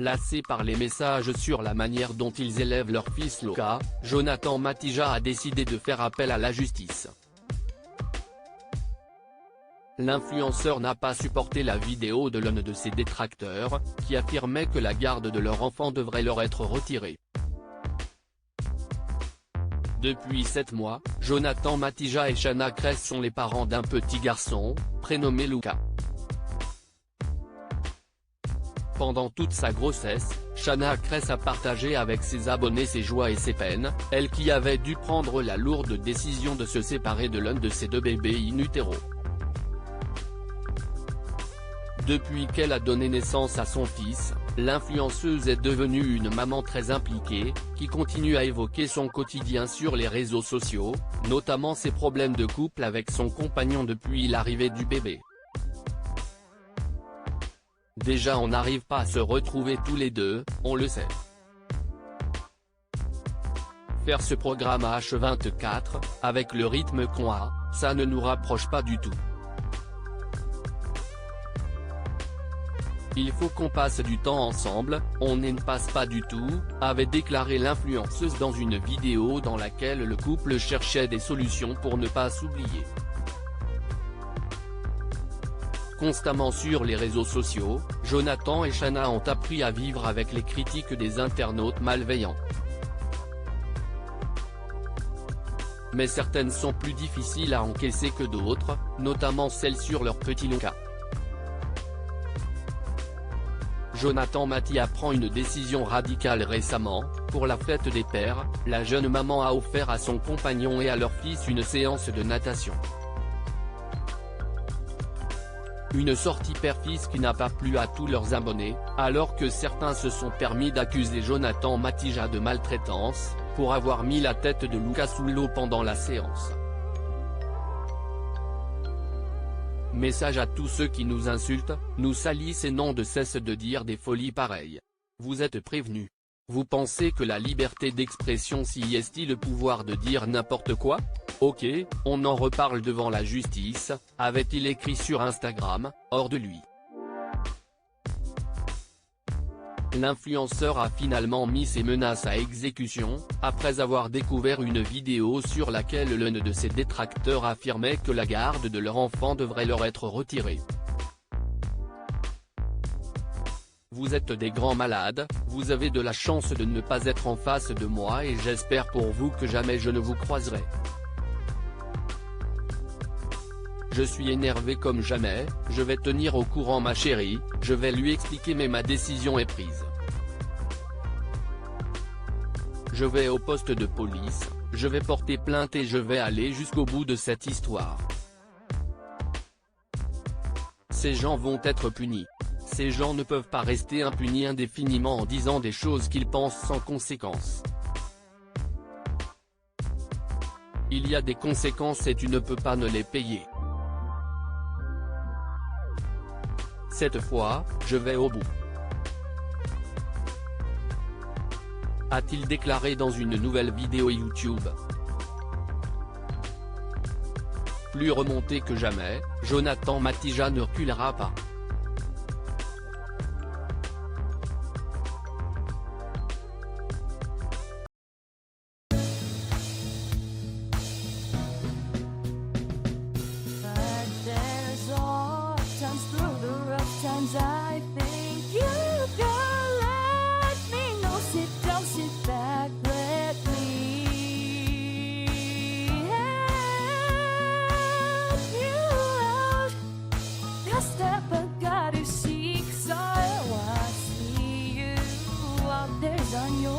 Lassé par les messages sur la manière dont ils élèvent leur fils Luca, Jonathan Matija a décidé de faire appel à la justice. L'influenceur n'a pas supporté la vidéo de l'un de ses détracteurs, qui affirmait que la garde de leur enfant devrait leur être retirée. Depuis 7 mois, Jonathan Matija et Shanna Kress sont les parents d'un petit garçon, prénommé Luca. Pendant toute sa grossesse, Shanna Kress a partagé avec ses abonnés ses joies et ses peines, elle qui avait dû prendre la lourde décision de se séparer de l'un de ses 2 bébés in utero. Depuis qu'elle a donné naissance à son fils, l'influenceuse est devenue une maman très impliquée, qui continue à évoquer son quotidien sur les réseaux sociaux, notamment ses problèmes de couple avec son compagnon depuis l'arrivée du bébé. Déjà on n'arrive pas à se retrouver tous les deux, on le sait. Faire ce programme à H24, avec le rythme qu'on a, ça ne nous rapproche pas du tout. Il faut qu'on passe du temps ensemble, on ne passe pas du tout, avait déclaré l'influenceuse dans une vidéo dans laquelle le couple cherchait des solutions pour ne pas s'oublier. Constamment sur les réseaux sociaux, Jonathan et Shanna ont appris à vivre avec les critiques des internautes malveillants. Mais certaines sont plus difficiles à encaisser que d'autres, notamment celles sur leur petit Luca. Jonathan Matija prend une décision radicale récemment, pour la fête des pères, la jeune maman a offert à son compagnon et à leur fils une séance de natation. Une sortie père-fils qui n'a pas plu à tous leurs abonnés, alors que certains se sont permis d'accuser Jonathan Matija de maltraitance, pour avoir mis la tête de Luca sous l'eau pendant la séance. Message à tous ceux qui nous insultent, nous salissent et n'ont de cesse de dire des folies pareilles. Vous êtes prévenus. Vous pensez que la liberté d'expression si est-il le pouvoir de dire n'importe quoi? Ok, on en reparle devant la justice, avait-il écrit sur Instagram, hors de lui. L'influenceur a finalement mis ses menaces à exécution, après avoir découvert une vidéo sur laquelle l'un de ses détracteurs affirmait que la garde de leur enfant devrait leur être retirée. Vous êtes des grands malades, vous avez de la chance de ne pas être en face de moi et j'espère pour vous que jamais je ne vous croiserai. Je suis énervé comme jamais, je vais tenir au courant ma chérie, je vais lui expliquer mais ma décision est prise. Je vais au poste de police, je vais porter plainte et je vais aller jusqu'au bout de cette histoire. Ces gens vont être punis. Ces gens ne peuvent pas rester impunis indéfiniment en disant des choses qu'ils pensent sans conséquence. Il y a des conséquences et tu ne peux pas ne les payer. Cette fois, je vais au bout. A-t-il déclaré dans une nouvelle vidéo YouTube. Plus remonté que jamais, Jonathan Matija ne reculera pas. I think you can let me know. Sit down, sit back, let me help you out. The step I gotta seek, so I see you out there's on your